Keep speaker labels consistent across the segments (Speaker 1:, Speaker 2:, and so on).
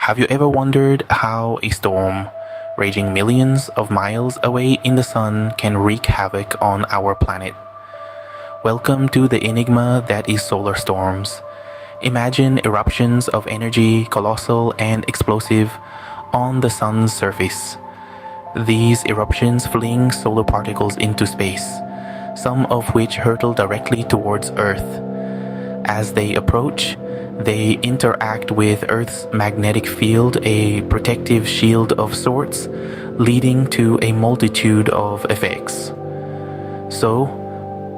Speaker 1: Have you ever wondered how a storm, raging millions of miles away in the sun, can wreak havoc on our planet? Welcome to the enigma that is solar storms. Imagine eruptions of energy, colossal and explosive, on the sun's surface. These eruptions fling solar particles into space, some of which hurtle directly towards Earth. As they approach, they interact with Earth's magnetic field, a protective shield of sorts, leading to a multitude of effects. So,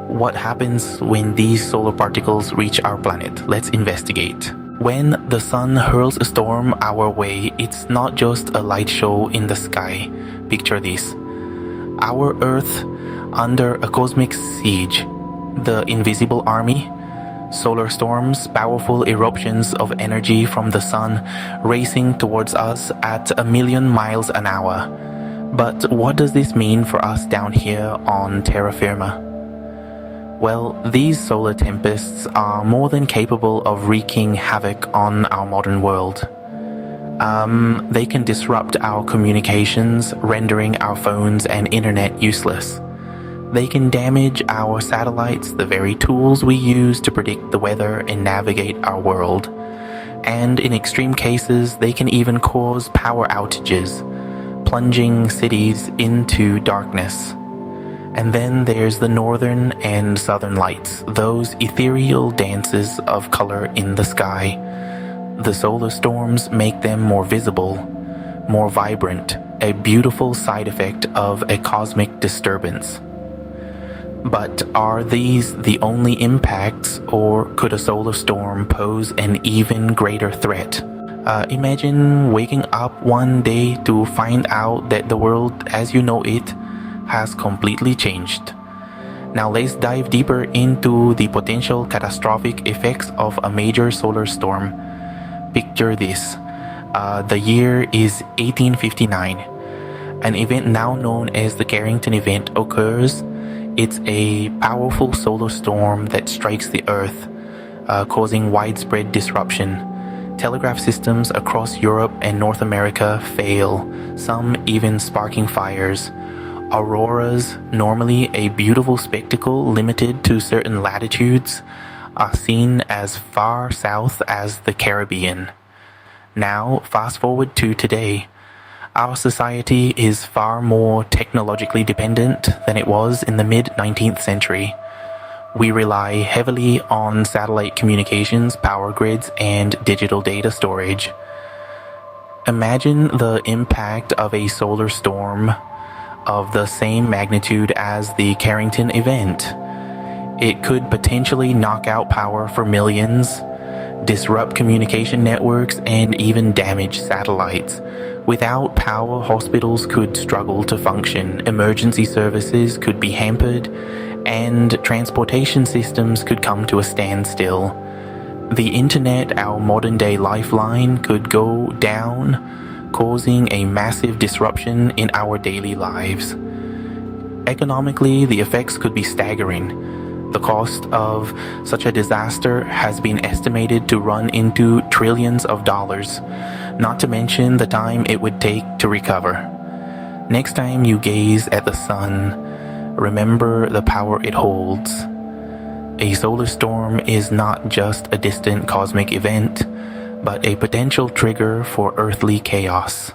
Speaker 1: what happens when these solar particles reach our planet? Let's investigate. When the sun hurls a storm our way, it's not just a light show in the sky. Picture this. Our Earth under a cosmic siege. The invisible army. Solar storms, powerful eruptions of energy from the sun racing towards us at 1,000,000 miles an hour. But what does this mean for us down here on terra firma? Well, these solar tempests are more than capable of wreaking havoc on our modern world. They can disrupt our communications, rendering our phones and internet useless. They can damage our satellites, the very tools we use to predict the weather and navigate our world. And in extreme cases, they can even cause power outages, plunging cities into darkness. And then there's the northern and southern lights, those ethereal dances of color in the sky. The solar storms make them more visible, more vibrant, a beautiful side effect of a cosmic disturbance. But are these the only impacts, or could a solar storm pose an even greater threat? Imagine waking up one day to find out that the world as you know it has completely changed. Now let's dive deeper into the potential catastrophic effects of a major solar storm. Picture this. The year is 1859. An event now known as the Carrington event occurs. It's a powerful solar storm that strikes the Earth, causing widespread disruption. Telegraph systems across Europe and North America fail, some even sparking fires. Auroras, normally a beautiful spectacle limited to certain latitudes, are seen as far south as the Caribbean. Now, fast forward to today. Our society is far more technologically dependent than it was in the mid-19th century. We rely heavily on satellite communications, power grids, and digital data storage. Imagine the impact of a solar storm of the same magnitude as the Carrington event. It could potentially knock out power for millions, disrupt communication networks, and even damage satellites. Without power, hospitals could struggle to function, emergency services could be hampered, and transportation systems could come to a standstill. The internet, our modern-day lifeline, could go down, causing a massive disruption in our daily lives. Economically, the effects could be staggering. The cost of such a disaster has been estimated to run into trillions of dollars, not to mention the time it would take to recover. Next time you gaze at the sun, remember the power it holds. A solar storm is not just a distant cosmic event, but a potential trigger for earthly chaos.